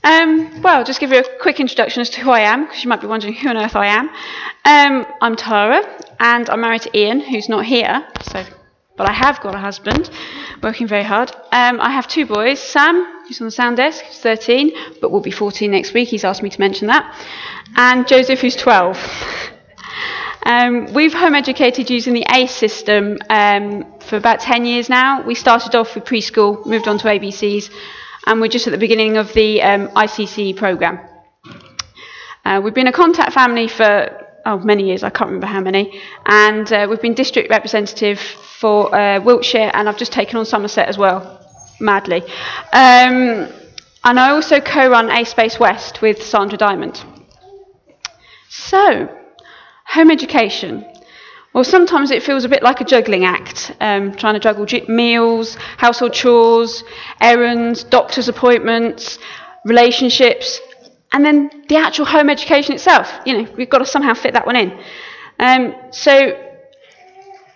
Well, just give you a quick introduction as to who I am, because you might be wondering who on earth I am. I'm Tara, and I'm married to Ian, who's not here, but I have got a husband, working very hard. I have two boys, Sam, who's on the sound desk, who's 13, but will be 14 next week, he's asked me to mention that, and Joseph, who's 12. We've home educated using the ACE system for about 10 years now. We started off with preschool, moved on to ABCs, and we're just at the beginning of the ICC programme. We've been a contact family for many years, I can't remember how many, and we've been district representative for Wiltshire, and I've just taken on Somerset as well, madly. And I also co-run A Space West with Sandra Diamond. So, home education. Well, sometimes it feels a bit like a juggling act, trying to juggle meals, household chores, errands, doctor's appointments, relationships, and then the actual home education itself. You know, we've got to somehow fit that one in. So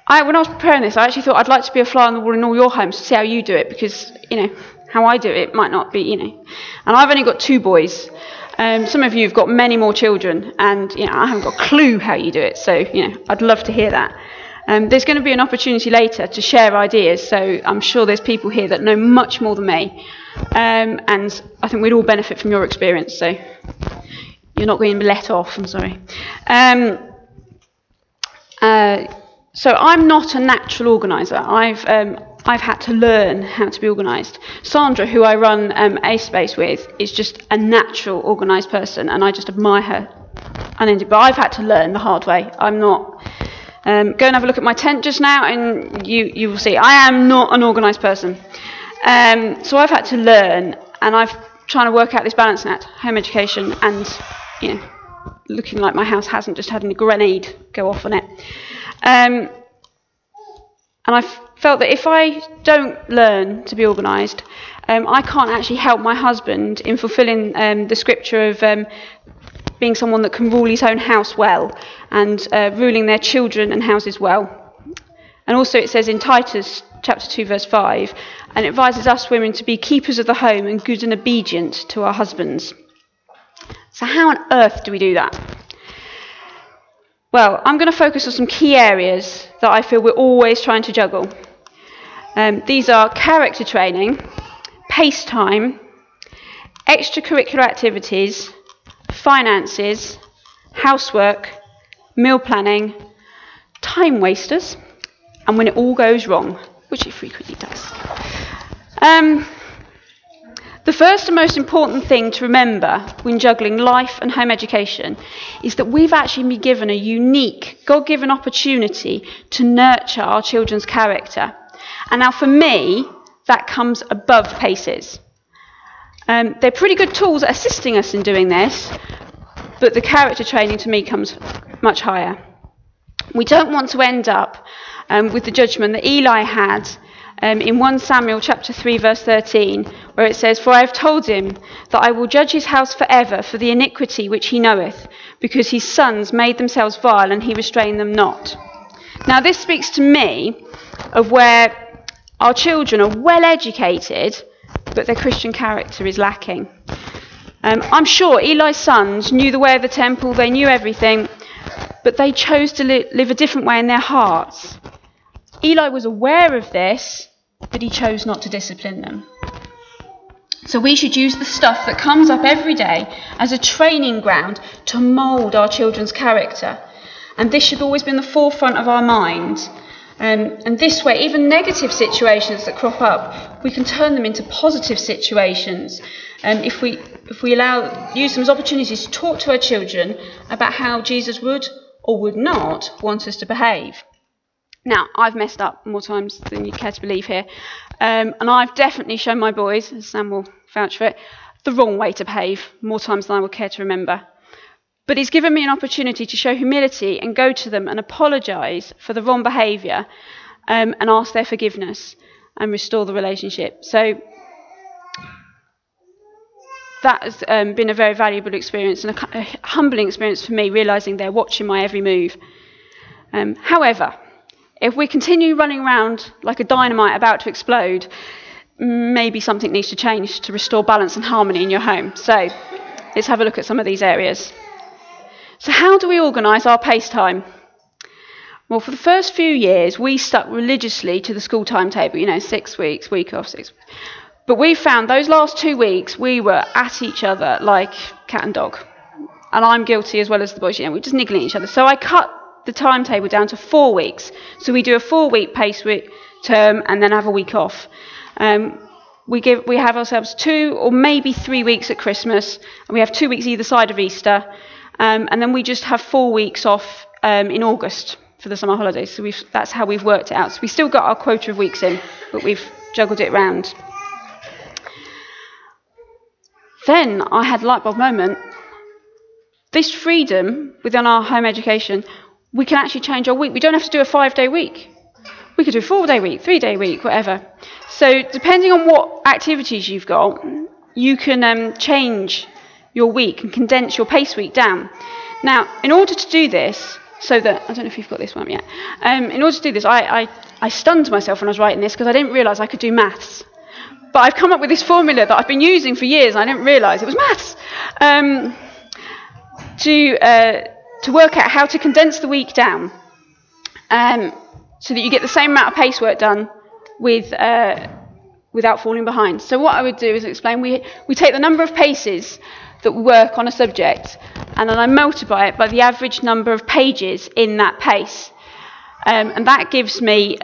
when I was preparing this, I actually thought I'd like to be a fly on the wall in all your homes to see how you do it, because, you know, how I do it might not be, you know. And I've only got two boys. Some of you have got many more children, and you know, I haven't got a clue how you do it, so you know, I'd love to hear that. There's going to be an opportunity later to share ideas, so I'm sure there's people here that know much more than me, and I think we'd all benefit from your experience, so you're not going to be let off, I'm sorry. So I'm not a natural organiser. I've had to learn how to be organised. Sandra, who I run A Space with, is just a natural organised person, and I just admire her unendingly. But I've had to learn the hard way. I'm not. Go and have a look at my tent just now, and you will see I am not an organised person. So I've had to learn, and I've trying to work out this balancing act: home education, and you know, looking like my house hasn't just had a grenade go off on it. And I've felt that if I don't learn to be organised, I can't actually help my husband in fulfilling the scripture of being someone that can rule his own house well, and ruling their children and houses well. And also it says in Titus chapter 2 verse 5, and it advises us women to be keepers of the home and good and obedient to our husbands. So how on earth do we do that? Well, I'm going to focus on some key areas that I feel we're always trying to juggle. These are character training, pace time, extracurricular activities, finances, housework, meal planning, time wasters, and when it all goes wrong, which it frequently does. The first and most important thing to remember when juggling life and home education is that we've actually been given a unique, God-given opportunity to nurture our children's character. And now for me, that comes above paces. They're pretty good tools at assisting us in doing this, but the character training to me comes much higher. We don't want to end up with the judgment that Eli had in 1 Samuel chapter 3 verse 13, where it says, "For I have told him that I will judge his house forever for the iniquity which he knoweth, because his sons made themselves vile and he restrained them not." Now this speaks to me of where our children are well educated, but their Christian character is lacking. I'm sure Eli's sons knew the way of the temple, they knew everything, but they chose to live a different way in their hearts. Eli was aware of this, but he chose not to discipline them. So we should use the stuff that comes up every day as a training ground to mould our children's character. And this should always be in the forefront of our mind. And this way, even negative situations that crop up, we can turn them into positive situations. If we use them as opportunities to talk to our children about how Jesus would or would not want us to behave. Now, I've messed up more times than you care to believe here, and I've definitely shown my boys, as Sam will vouch for it, the wrong way to behave more times than I will care to remember. But he's given me an opportunity to show humility and go to them and apologise for the wrong behaviour, and ask their forgiveness and restore the relationship. So that has been a very valuable experience and a humbling experience for me, realising they're watching my every move. However, if we continue running around like a dynamite about to explode, maybe something needs to change to restore balance and harmony in your home. So let's have a look at some of these areas. So how do we organise our pace time? Well, for the first few years, we stuck religiously to the school timetable, 6 weeks, week off, 6 weeks. But we found those last 2 weeks, we were at each other like cat and dog. And I'm guilty as well as the boys, we're just niggling at each other. So I cut the timetable down to 4 weeks. So we do a 4-week pace week term and then have a week off. We have ourselves 2 or maybe 3 weeks at Christmas, and we have 2 weeks either side of Easter, and then we just have 4 weeks off in August for the summer holidays. So that's how we've worked it out. So we still got our quota of weeks in, but we've juggled it round. Then I had a light bulb moment. This freedom within our home education, we can actually change our week. We don't have to do a 5-day week. We could do a 4-day week, 3-day week, whatever. So depending on what activities you've got, you can change your week and condense your pace week down. Now, in order to do this, so that, I don't know if you've got this one yet, in order to do this, I stunned myself when I was writing this because I didn't realise I could do maths. But I've come up with this formula that I've been using for years and I didn't realise it was maths. To work out how to condense the week down so that you get the same amount of pace work done without falling behind. So what I would do is explain, we take the number of paces that we work on a subject and then I multiply it by the average number of pages in that pace. And that gives me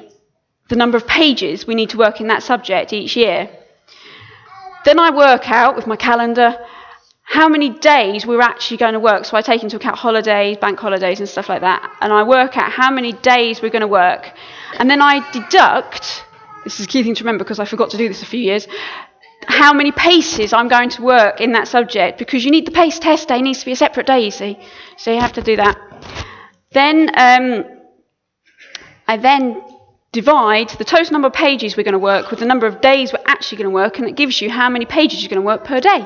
the number of pages we need to work in that subject each year. Then I work out with my calendar how many days we're actually going to work. So I take into account holidays, bank holidays and stuff like that. And I work out how many days we're going to work. And then I deduct, this is a key thing to remember because I forgot to do this a few years, how many paces I'm going to work in that subject, because you need the pace test day, needs to be a separate day, you see. So you have to do that. Then I then divide the total number of pages we're going to work with the number of days we're actually going to work, and it gives you how many pages you're going to work per day.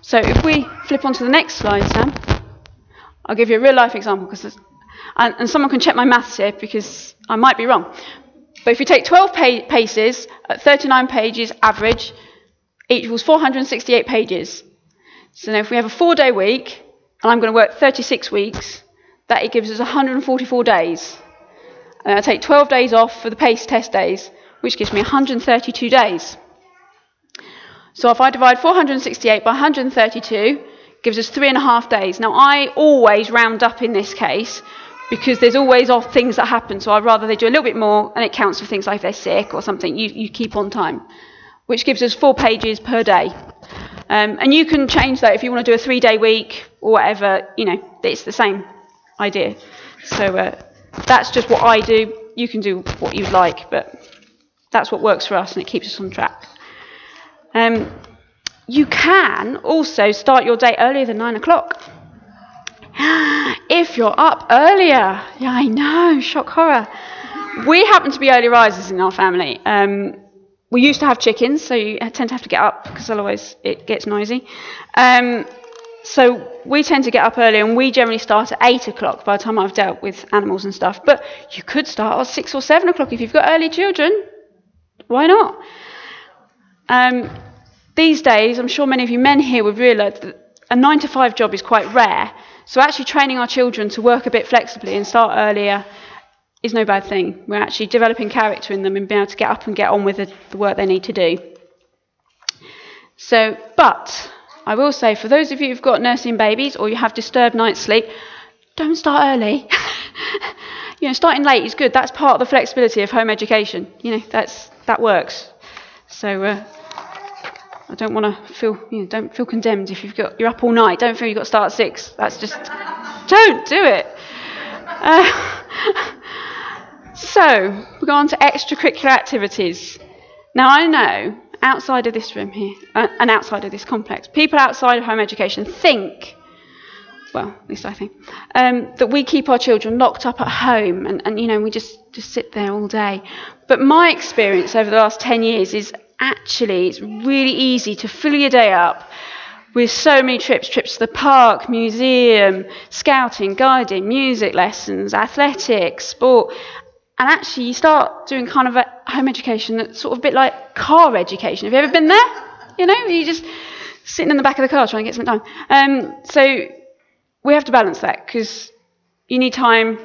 So if we flip on to the next slide, Sam, I'll give you a real life example, and someone can check my maths here because I might be wrong. But if you take 12 paces at 39 pages average, it equals 468 pages. So now if we have a 4-day week, and I'm going to work 36 weeks, that it gives us 144 days. And I take 12 days off for the pace test days, which gives me 132 days. So if I divide 468 by 132, it gives us 3.5 days. Now I always round up in this case, because there's always odd things that happen, so I'd rather they do a little bit more, and it counts for things like if they're sick or something, you keep on time, which gives us 4 pages per day. And you can change that if you want to do a 3-day week or whatever, it's the same idea. So that's just what I do. You can do what you'd like, but that's what works for us, and it keeps us on track. You can also start your day earlier than 9 o'clock. If you're up earlier. Yeah, I know, shock horror. We happen to be early risers in our family. We used to have chickens, so you tend to have to get up because otherwise it gets noisy. So we tend to get up early, and we generally start at 8 o'clock by the time I've dealt with animals and stuff. But you could start at 6 or 7 o'clock if you've got early children. Why not? These days, I'm sure many of you men here would realise that a 9-to-5 job is quite rare. So actually training our children to work a bit flexibly and start earlier is no bad thing. We're actually developing character in them and being able to get up and get on with the work they need to do. So, but I will say, for those of you who've got nursing babies or you have disturbed night's sleep, don't start early. Starting late is good. That's part of the flexibility of home education. That works. So I don't want to feel, don't feel condemned if you're up all night. Don't feel you've got to start at 6. That's just, don't do it. So we go on to extracurricular activities. Now I know, outside of this room here, and outside of this complex, people outside of home education think, well, at least I think, that we keep our children locked up at home and we just sit there all day. But my experience over the last 10 years is actually it's really easy to fill your day up with so many trips to the park, museum, scouting, guiding, music lessons, athletics, sport. And actually you start doing kind of a home education that's sort of a bit like car education. Have you ever been there? You know, you just sitting in the back of the car trying to get something done. So we have to balance that, because you need time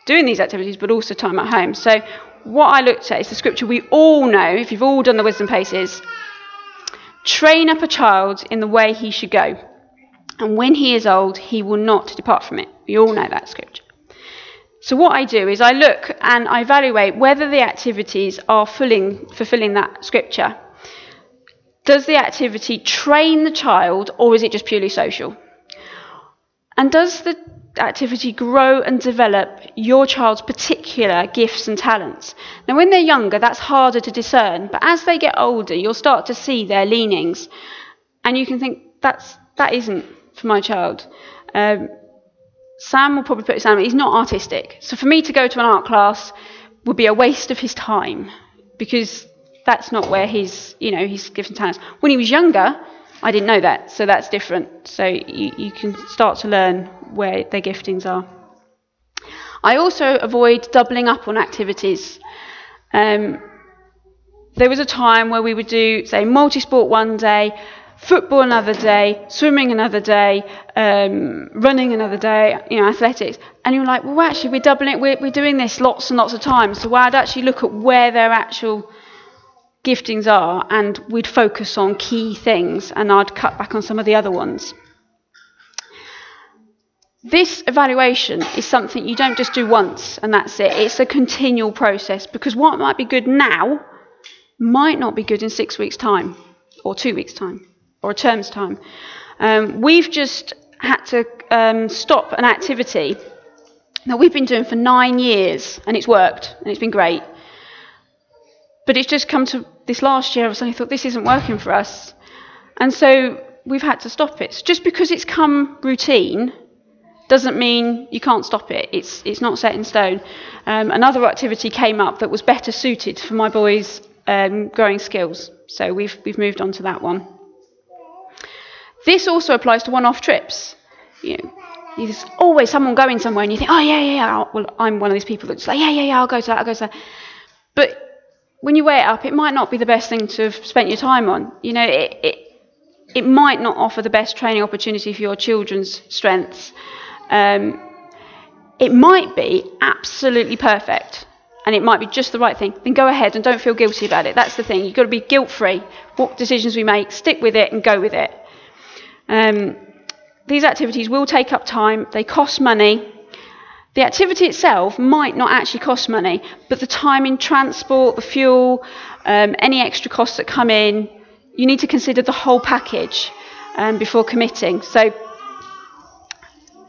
doing these activities, but also time at home. So what I looked at is the scripture we all know, if you've all done the wisdom paces: train up a child in the way he should go, and when he is old, he will not depart from it. We all know that scripture. So what I do is I look and I evaluate whether the activities are fulfilling that scripture. Does the activity train the child, or is it just purely social? And does the activity grow and develop your child's particular gifts and talents? Now, when they're younger, that's harder to discern, but as they get older, you'll start to see their leanings, and you can think, that isn't for my child. Sam will probably put his hand on, he's not artistic. So for me to go to an art class would be a waste of his time, because that's not where his gifts and talents. When he was younger, I didn't know that, so that's different. So you can start to learn where their giftings are. I also avoid doubling up on activities. There was a time where we would do, say, multi-sport one day, football another day, swimming another day, running another day, athletics. And you're like, well, actually, we're doubling it. We're doing this lots and lots of times. So I'd actually look at where their actual giftings are, and we'd focus on key things, and I'd cut back on some of the other ones. This evaluation is something you don't just do once and that's it. It's a continual process, because what might be good now might not be good in 6 weeks' time, or 2 weeks' time, or a term's time. We've just had to stop an activity that we've been doing for 9 years, and it's worked, and it's been great. But it's just come to this last year, I suddenly thought, this isn't working for us. And so we've had to stop it. So just because it's come routine doesn't mean you can't stop it. It's not set in stone. Another activity came up that was better suited for my boys' growing skills. So we've moved on to that one. This also applies to one-off trips. There's always someone going somewhere, and you think, oh, yeah. Well, I'm one of these people that's like, yeah, I'll go to that. But when you weigh it up, it might not be the best thing to have spent your time on. It might not offer the best training opportunity for your children's strengths. It might be absolutely perfect, and it might be just the right thing. Then go ahead and don't feel guilty about it. That's the thing. You've got to be guilt-free. What decisions we make, stick with it and go with it. These activities will take up time. They cost money. The activity itself might not actually cost money, but the time in transport, the fuel, any extra costs that come in, you need to consider the whole package before committing. So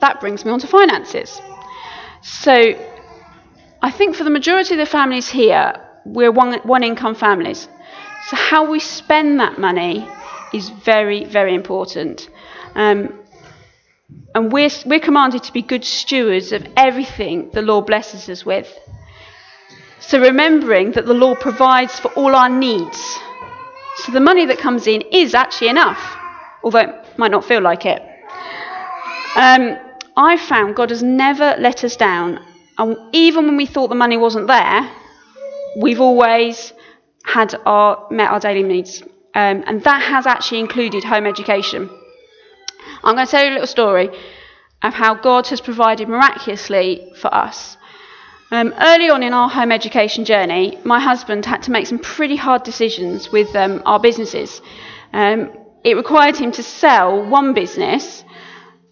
that brings me on to finances. So I think for the majority of the families here, we're one income families. So how we spend that money is very, very important. And we're commanded to be good stewards of everything the Lord blesses us with. So remembering that the Lord provides for all our needs. So the money that comes in is actually enough, although it might not feel like it. I've found God has never let us down. And even when we thought the money wasn't there, we've always met our daily needs. And that has actually included home education. I'm going to tell you a little story of how God has provided miraculously for us. Early on in our home education journey, my husband had to make some pretty hard decisions with our businesses. It required him to sell one business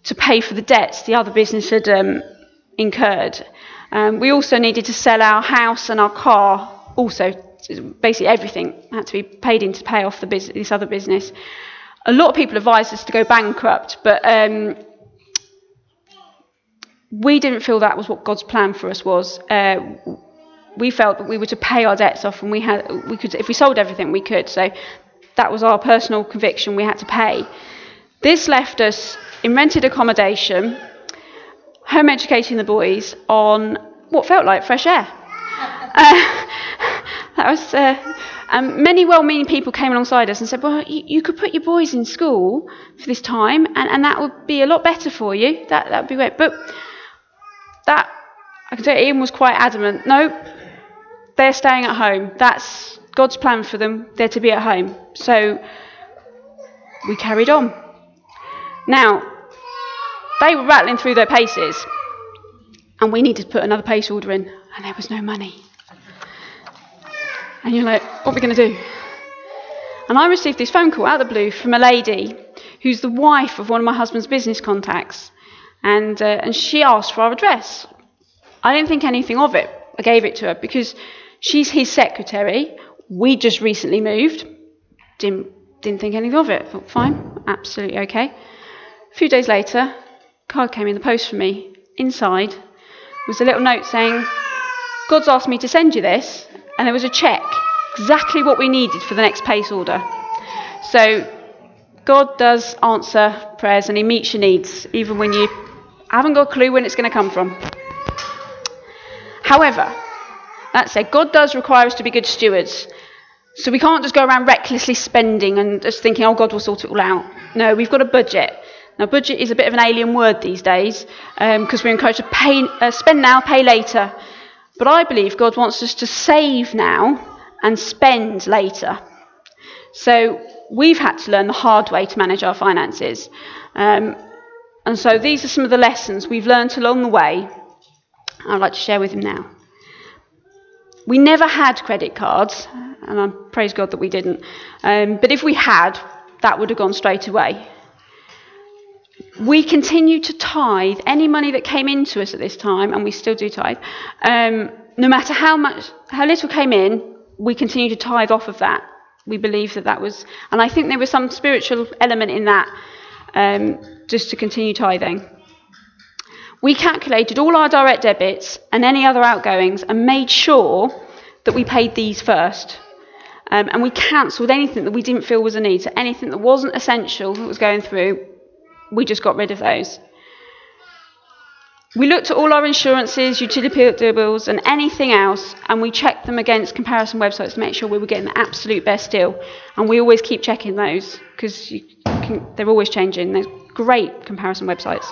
to pay for the debts the other business had incurred. We also needed to sell our house and our car. Also, basically everything had to be paid in to pay off this other business. A lot of people advised us to go bankrupt, but we didn't feel that was what God's plan for us was. We felt that we were to pay our debts off, and we could, if we sold everything, we could. So that was our personal conviction. We had to pay. This left us in rented accommodation, home educating the boys on what felt like fresh air. That was. And many well-meaning people came alongside us and said, well, you could put your boys in school for this time, and that would be a lot better for you. That would be great. But that, I can tell you, Ian was quite adamant. No, they're staying at home. That's God's plan for them. They're to be at home. So we carried on. Now, they were rattling through their paces, and we needed to put another pace order in, and there was no money. And you're like, what are we going to do? And I received this phone call out of the blue from a lady who's the wife of one of my husband's business contacts, and she asked for our address. I didn't think anything of it. I gave it to her because she's his secretary. We just recently moved. Didn't think anything of it. Thought, fine, absolutely okay. A few days later, a card came in the post for me. Inside was a little note saying, God's asked me to send you this, and there was a cheque, exactly what we needed for the next pace order. So God does answer prayers, and he meets your needs, even when you haven't got a clue when it's going to come from. However, that said, God does require us to be good stewards. So we can't just go around recklessly spending and just thinking, oh, God will sort it all out. No, we've got a budget. Now, budget is a bit of an alien word these days because we're encouraged to spend now, pay later. But I believe God wants us to save now and spend later. So we've had to learn the hard way to manage our finances. And so these are some of the lessons we've learned along the way I'd like to share with him now. We never had credit cards, and I praise God that we didn't. But if we had, that would have gone straight away. We continued to tithe any money that came into us at this time, and we still do tithe. No matter how little came in, we continued to tithe off of that. We believe that was, and I think there was some spiritual element in that, just to continue tithing. We calculated all our direct debits and any other outgoings and made sure that we paid these first. And we cancelled anything that we didn't feel was a need. So anything that wasn't essential that was going through, we just got rid of those. We looked at all our insurances, utility bills and anything else, and we checked them against comparison websites to make sure we were getting the absolute best deal. And we always keep checking those because they're always changing. There's great comparison websites.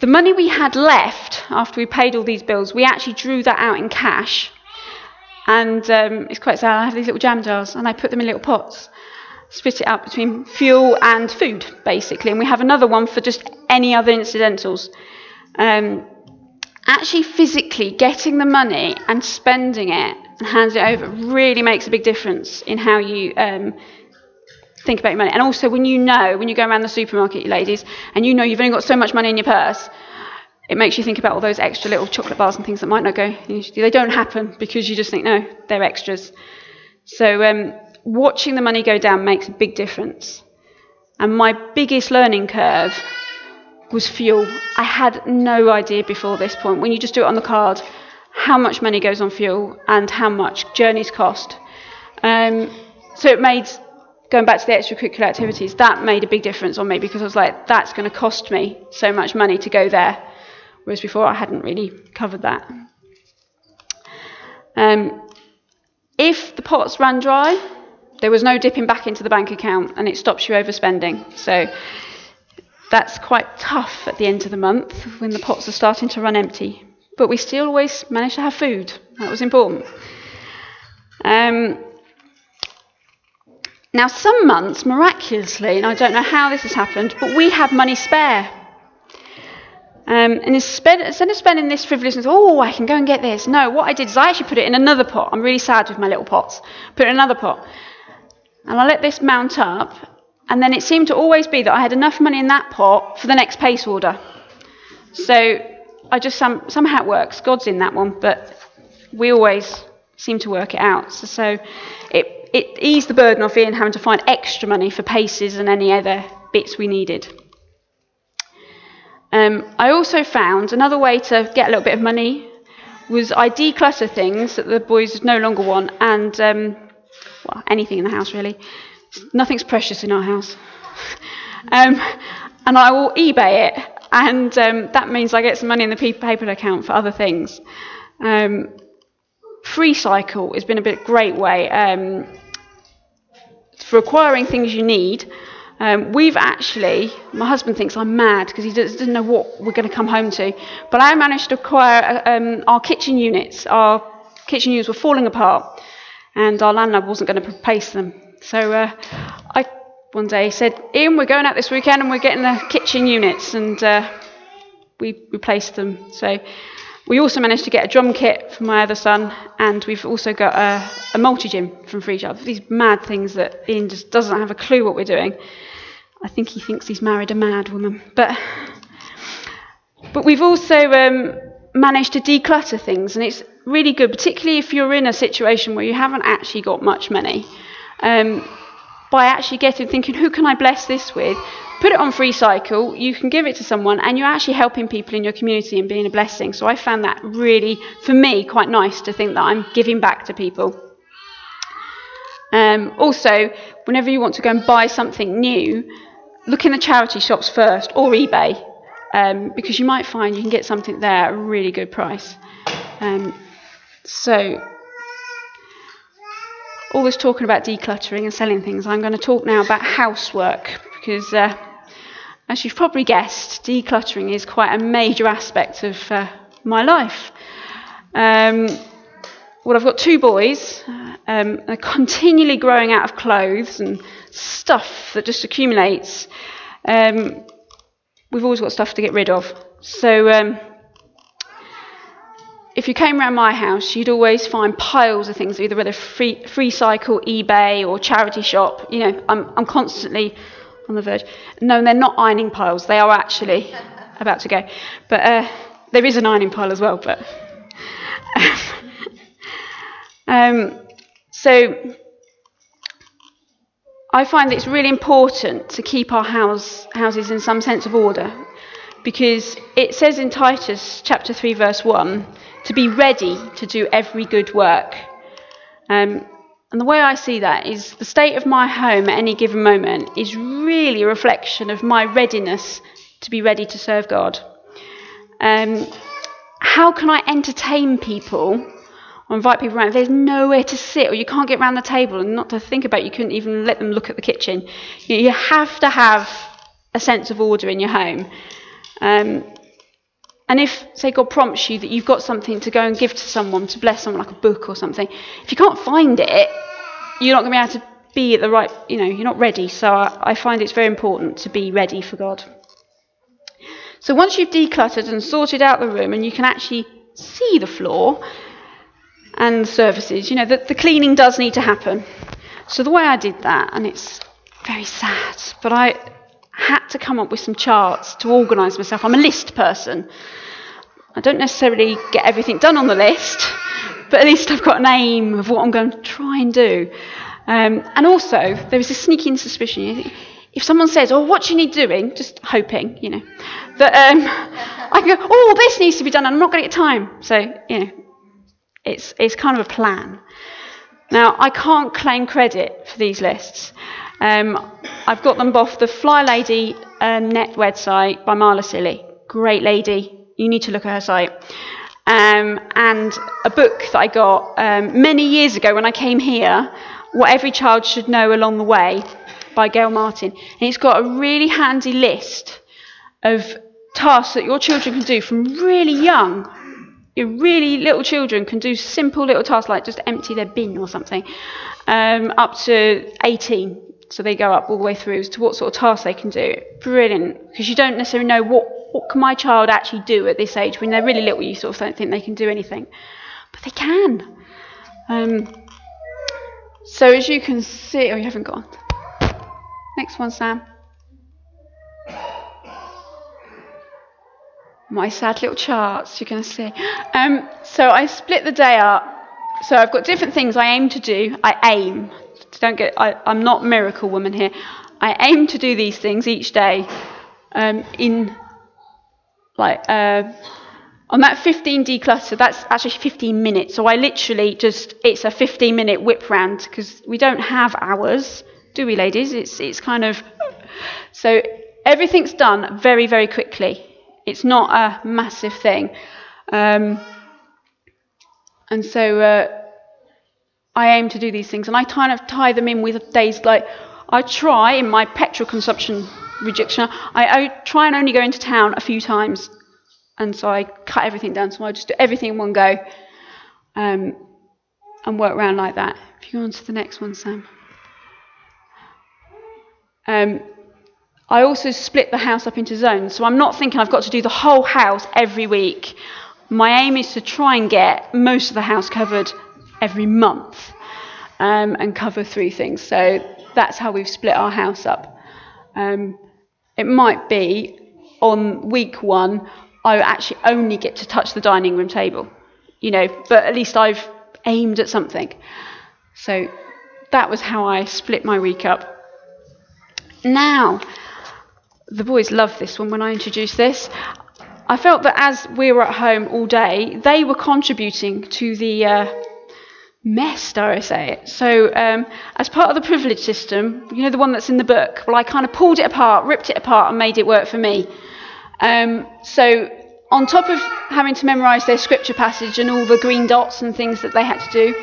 The money we had left after we paid all these bills, we actually drew that out in cash. And it's quite sad. I have these little jam jars and I put them in little pots, split it up between fuel and food, basically. And we have another one for just any other incidentals. Actually physically getting the money and spending it and handing it over really makes a big difference in how you think about your money. And also when you go around the supermarket, you ladies, and you know you've only got so much money in your purse, it makes you think about all those extra little chocolate bars and things that might not go. They don't happen because you just think, no, they're extras. So watching the money go down makes a big difference. And my biggest learning curve was fuel. I had no idea before this point, when you just do it on the card, how much money goes on fuel and how much journeys cost. So it made, going back to the extracurricular activities, that made a big difference on me because I was like, that's going to cost me so much money to go there. Whereas before I hadn't really covered that. If the pots ran dry, there was no dipping back into the bank account and it stops you overspending. So that's quite tough at the end of the month when the pots are starting to run empty. But we still always managed to have food. That was important. Now some months, miraculously, and I don't know how this has happened, but we had money spare. And instead of spending this frivolousness, oh, I can go and get this. No, what I did is I actually put it in another pot. I'm really sad with my little pots. Put it in another pot. And I let this mount up. And then it seemed to always be that I had enough money in that pot for the next pace order. So I just, somehow it works. God's in that one, but we always seem to work it out. So it eased the burden off Ian having to find extra money for paces and any other bits we needed. I also found another way to get a little bit of money was I declutter things that the boys no longer want, and well, anything in the house really. Nothing's precious in our house. And I will eBay it, and that means I get some money in the PayPal account for other things. Free Cycle has been a great way for acquiring things you need. We've actually, my husband thinks I'm mad because he doesn't know what we're going to come home to, but I managed to acquire our kitchen units, our kitchen units were falling apart, and our landlord wasn't going to replace them. So I one day said, Ian, we're going out this weekend and we're getting the kitchen units, and we replaced them. So we also managed to get a drum kit for my other son, and we've also got a multi-gym from Free Child. These mad things that Ian just doesn't have a clue what we're doing. I think he thinks he's married a mad woman. But we've also managed to declutter things, and it's really good, particularly if you're in a situation where you haven't actually got much money. By actually thinking, who can I bless this with? Put it on Free Cycle, you can give it to someone, and you're actually helping people in your community and being a blessing. So I found that really, for me, quite nice to think that I'm giving back to people. Also, whenever you want to go and buy something new, look in the charity shops first, or eBay, because you might find you can get something there at a really good price. So all this talking about decluttering and selling things, I'm going to talk now about housework, because as you've probably guessed, decluttering is quite a major aspect of my life. Well, I've got two boys. They're continually growing out of clothes and stuff that just accumulates. We've always got stuff to get rid of. So if you came around my house, you'd always find piles of things, either whether Free Cycle, eBay, or charity shop. You know, I'm constantly on the verge. No, they're not ironing piles. They are actually about to go. But there is an ironing pile as well. But so I find it's really important to keep our houses in some sense of order, because it says in Titus chapter 3 verse 1 to be ready to do every good work. And the way I see that is the state of my home at any given moment is really a reflection of my readiness to be ready to serve God. How can I entertain people or invite people around if there's nowhere to sit, or you can't get around the table, and not to think about you couldn't even let them look at the kitchen? You have to have a sense of order in your home. And if, say, God prompts you that you've got something to go and give to someone, to bless someone, like a book or something, if you can't find it, you're not going to be able to be at the right, you're not ready. So I find it's very important to be ready for God. So once you've decluttered and sorted out the room and you can actually see the floor and the surfaces, the cleaning does need to happen. So the way I did that, and it's very sad, but I had to come up with some charts to organise myself. I'm a list person. I don't necessarily get everything done on the list, but at least I've got an aim of what I'm going to try and do. And also, there was a sneaking suspicion. If someone says, "Oh, what do you need doing?" just hoping, that I can go, "Oh, this needs to be done," and I'm not going to get time. So, it's kind of a plan. Now, I can't claim credit for these lists. I've got them off the Fly Lady net website by Marla Silly. Great lady. You need to look at her site. And a book that I got many years ago when I came here, What Every Child Should Know Along the Way, by Gail Martin. And it's got a really handy list of tasks that your children can do from really young. Your really little children can do simple little tasks like just empty their bin or something, up to 18. So they go up all the way through as to what sort of tasks they can do. Brilliant, because you don't necessarily know what can my child actually do at this age. When they're really little, you sort of don't think they can do anything, but they can. So as you can see, you haven't gone. Next one, Sam. My sad little charts, you're going to see. So I split the day up. So I've got different things I aim to do. I'm not miracle woman here. I aim to do these things each day in on that 15 declutter, that's actually 15 minutes. So I literally it's a 15-minute whip round, because we don't have hours, do we, ladies? It's kind of, so everything's done very, very quickly. It's not a massive thing. And so I aim to do these things, and I kind of tie them in with days like, I try in my petrol consumption reduction, I try and only go into town a few times, and so I cut everything down, so I just do everything in one go. and work around like that. If you go on to the next one, Sam. I also split the house up into zones, so I'm not thinking I've got to do the whole house every week. My aim is to try and get most of the house covered every month, and cover 3 things. So that's how we've split our house up. It might be on week 1, I actually only get to touch the dining room table, but at least I've aimed at something. So that was how I split my week up. Now, the boys loved this one when I introduced this. I felt that as we were at home all day, they were contributing to the mess, dare I say it. So as part of the privilege system, the one that's in the book, well, I kind of pulled it apart, ripped it apart and made it work for me. So on top of having to memorise their scripture passage and all the green dots and things that they had to do,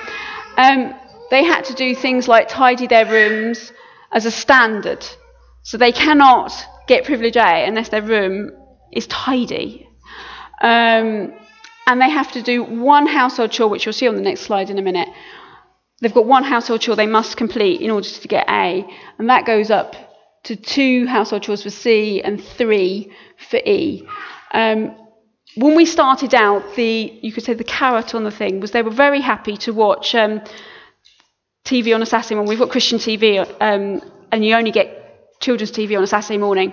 they had to do things like tidy their rooms as a standard. So they cannot get privilege A unless their room is tidy. And they have to do one household chore, which you'll see on the next slide in a minute. They've got one household chore they must complete in order to get A, and that goes up to 2 household chores for C and 3 for E. When we started out, you could say the carrot on the thing was they were very happy to watch TV on a Saturday morning. We've got Christian TV, and you only get children's TV on a Saturday morning.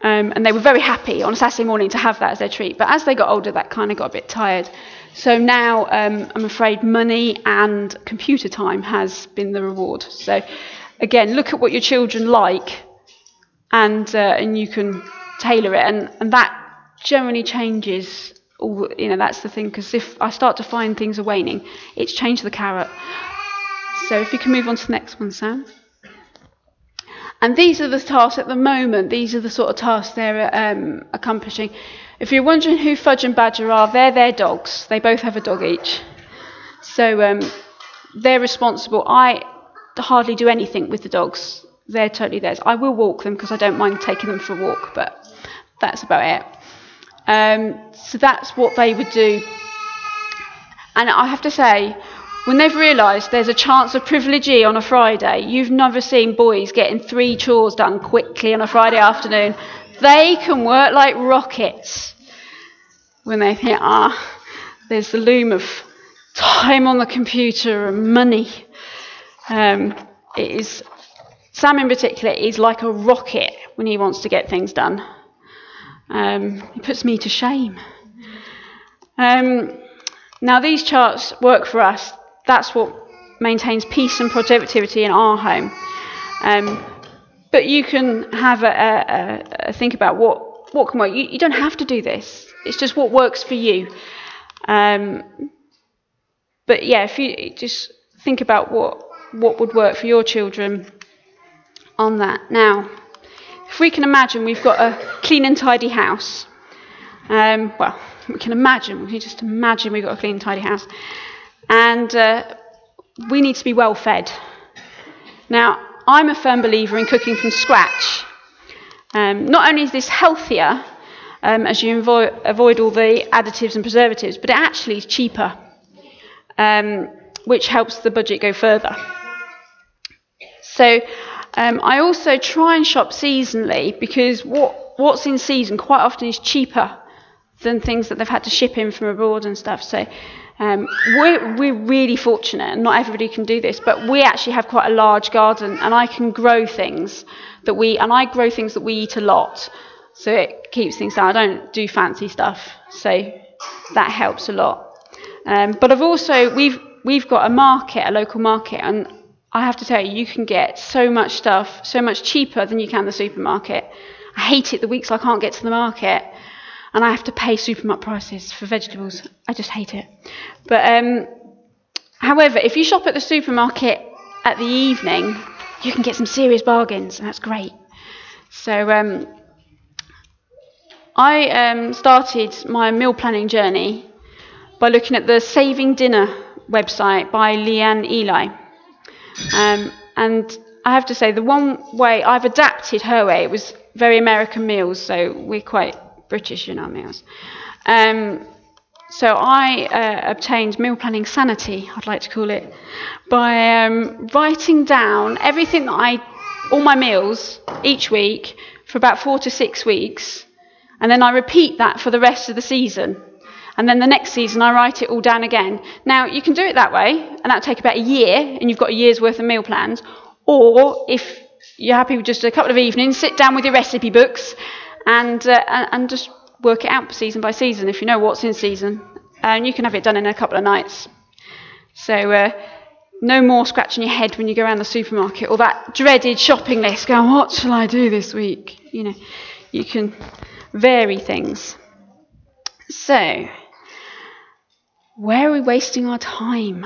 And they were very happy on a Saturday morning to have that as their treat. But as they got older, that kind of got a bit tired. So now, I'm afraid money and computer time has been the reward. So again, look at what your children like, and you can tailor it. And that generally changes all, that's the thing. Because if I start to find things are waning, it's changed the carrot. So if you can move on to the next one, Sam. And these are the tasks at the moment. These are the sort of tasks they're accomplishing. If you're wondering who Fudge and Badger are, they're their dogs. They both have a dog each. So they're responsible. I hardly do anything with the dogs. They're totally theirs. I will walk them because I don't mind taking them for a walk, but that's about it. So that's what they would do. And I have to say, when they've realised there's a chance of privilege E on a Friday, you've never seen boys getting 3 chores done quickly on a Friday afternoon. They can work like rockets when they think, there's the loom of time on the computer and money. It is, Sam in particular is like a rocket when he wants to get things done. It puts me to shame. Now these charts work for us. That's what maintains peace and productivity in our home. But you can have a think about what can work. You don't have to do this. It's just what works for you. But yeah, if you just think about what would work for your children on that. Now, if we can imagine we've got a clean and tidy house. Well, we can just imagine we've got a clean and tidy house. And we need to be well fed. Now, I'm a firm believer in cooking from scratch. Not only is this healthier, as you avoid all the additives and preservatives, but it actually is cheaper, which helps the budget go further. So I also try and shop seasonally, because what's in season quite often is cheaper than things that they've had to ship in from abroad and stuff. So we're really fortunate, and not everybody can do this, but we actually have quite a large garden, and I can grow things that I grow things that we eat a lot, so it keeps things down. I don't do fancy stuff, so that helps a lot. But we've got a market, a local market, and I have to tell you, you can get so much stuff so much cheaper than you can the supermarket. I hate it the weeks I can't get to the market and I have to pay supermarket prices for vegetables. I just hate it. But however, if you shop at the supermarket at the evening, you can get some serious bargains, and that's great. So I started my meal planning journey by looking at the Saving Dinner website by Leanne Eli. And I have to say, the one way I've adapted her way, it was very American meals, so we're quite British in our meals. So I obtained meal planning sanity, I'd like to call it, by writing down everything all my meals each week for about 4 to 6 weeks, and then I repeat that for the rest of the season. And then the next season I write it all down again. Now, you can do it that way, and that'll take about a year, and you've got a year's worth of meal plans. Or if you're happy with just a couple of evenings, sit down with your recipe books and just work it out season by season if you know what's in season. And you can have it done in a couple of nights. So no more scratching your head when you go around the supermarket, or that dreaded shopping list going, what shall I do this week? You know, you can vary things. So, where are we wasting our time?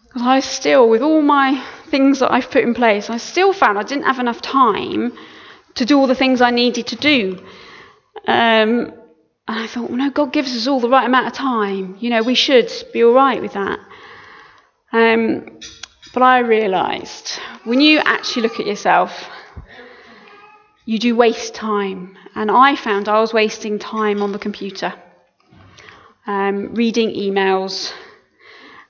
Because I still, with all my things that I've put in place, I still found I didn't have enough time to do all the things I needed to do. And I thought, well, no, God gives us all the right amount of time. You know, we should be all right with that. But I realised, when you actually look at yourself, you do waste time. And I found I was wasting time on the computer, reading emails.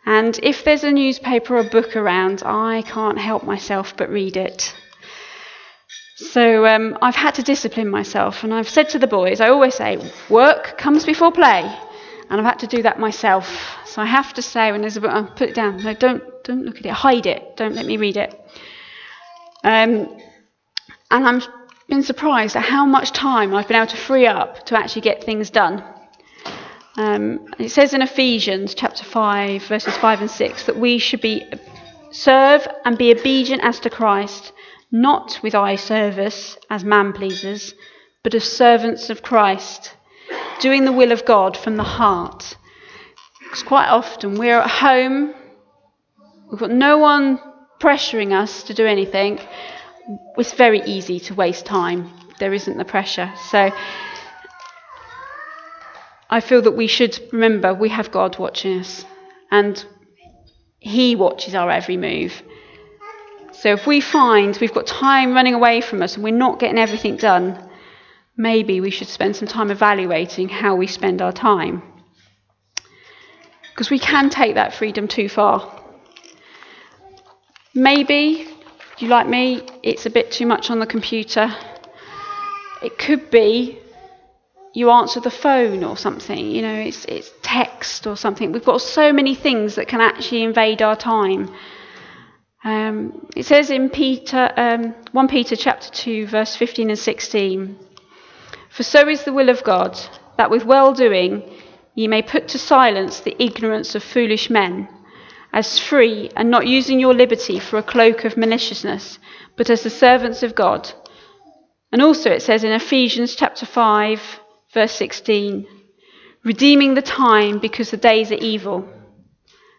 And if there's a newspaper or book around, I can't help myself but read it. So I've had to discipline myself, and I've said to the boys, I always say, work comes before play, and I've had to do that myself. So I have to say, when there's a book, I'll put it down. No, don't look at it. Hide it. Don't let me read it. And I've been surprised at how much time I've been able to free up to actually get things done. It says in Ephesians chapter 5, verses 5 and 6, that we should serve and be obedient as to Christ, not with eye service as man pleasers, but as servants of Christ, doing the will of God from the heart. Because quite often we're at home, we've got no one pressuring us to do anything. It's very easy to waste time. There isn't the pressure. So I feel that we should remember we have God watching us, and He watches our every move. So if we find we've got time running away from us and we're not getting everything done, maybe we should spend some time evaluating how we spend our time. Because we can take that freedom too far. Maybe, if you like me, it's a bit too much on the computer. It could be you answer the phone or something, you know, it's text or something. We've got so many things that can actually invade our time. It says in 1 Peter chapter 2, verse 15 and 16, "For so is the will of God, that with well-doing ye may put to silence the ignorance of foolish men, as free and not using your liberty for a cloak of maliciousness, but as the servants of God." And also it says in Ephesians chapter 5, verse 16, "Redeeming the time because the days are evil."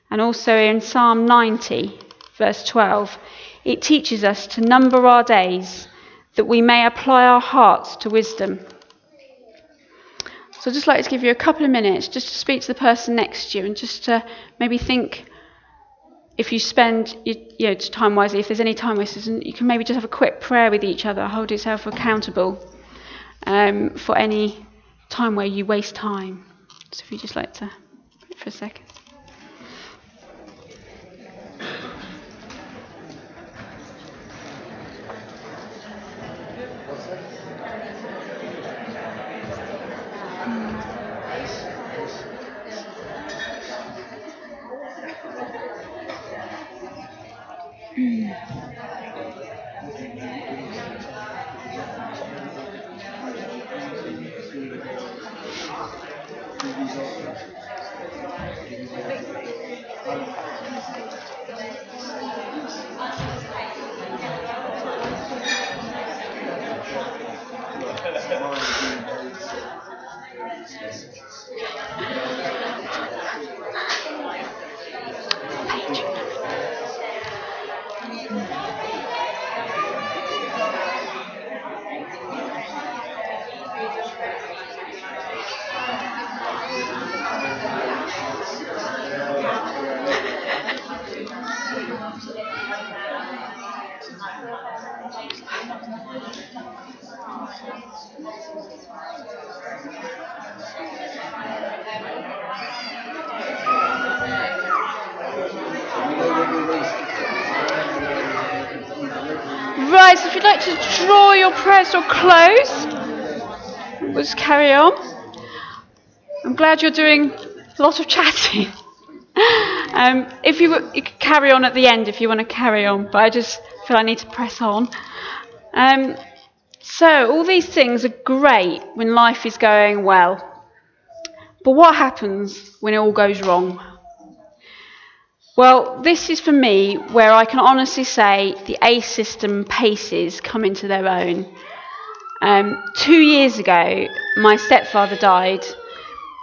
And also in Psalm 90, verse 12, it teaches us to number our days that we may apply our hearts to wisdom. So I'd just like to give you a couple of minutes just to speak to the person next to you and just to maybe think, if you spend time wisely, if there's any time wasters, and you can maybe just have a quick prayer with each other, hold yourself accountable for any time where you waste time. So if you just like to wait for a second. Right, so if you'd like to draw your prayers or close, we'll just carry on. I'm glad you're doing a lot of chatting. If you could carry on at the end if you want to carry on, but I just feel I need to press on. So all these things are great when life is going well. But what happens when it all goes wrong? Well, this is for me where I can honestly say the ACE system paces come into their own. 2 years ago, my stepfather died,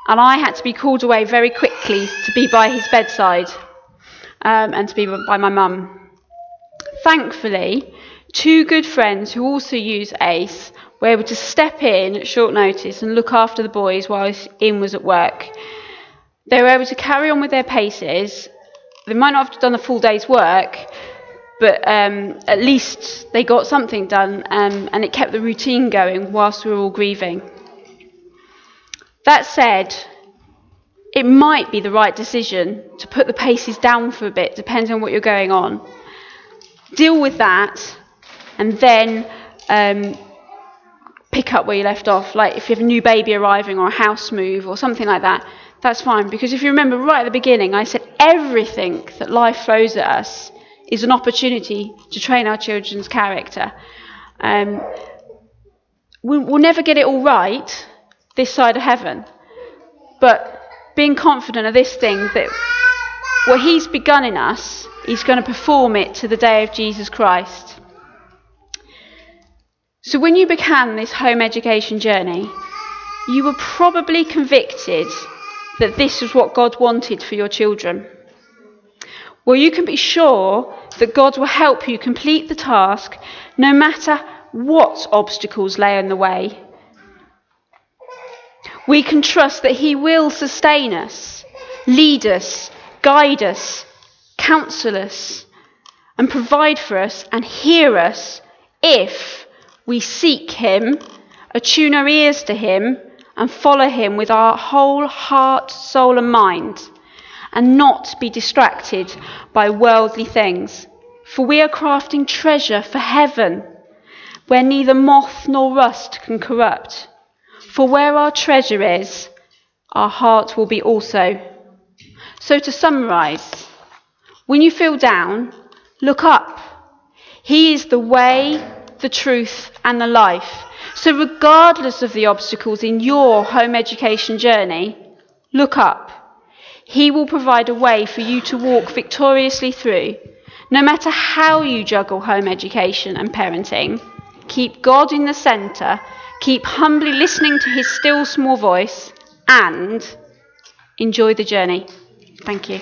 and I had to be called away very quickly to be by his bedside and to be by my mum. Thankfully, 2 good friends who also use ACE were able to step in at short notice and look after the boys while Ian was at work. They were able to carry on with their paces. They might not have done a full day's work, but at least they got something done, and it kept the routine going whilst we were all grieving. That said, it might be the right decision to put the paces down for a bit, depending on what you're going on. Deal with that, and then pick up where you left off. Like if you have a new baby arriving or a house move or something like that, that's fine. Because if you remember right at the beginning, I said everything that life throws at us is an opportunity to train our children's character. We'll never get it all right this side of heaven, but being confident of this thing, that what he's begun in us, he's going to perform it to the day of Jesus Christ. So when you began this home education journey, you were probably convicted that this was what God wanted for your children. Well, you can be sure that God will help you complete the task no matter what obstacles lay in the way. We can trust that he will sustain us, lead us, guide us, counsel us, and provide for us and hear us if we seek him, attune our ears to him, and follow him with our whole heart, soul and mind, and not be distracted by worldly things. For we are crafting treasure for heaven, where neither moth nor rust can corrupt. For where our treasure is, our heart will be also. So to summarise, when you feel down, look up. He is the way, the truth and the life. So regardless of the obstacles in your home education journey, look up. He will provide a way for you to walk victoriously through. No matter how you juggle home education and parenting, keep God in the centre, keep humbly listening to his still small voice, and enjoy the journey. Thank you.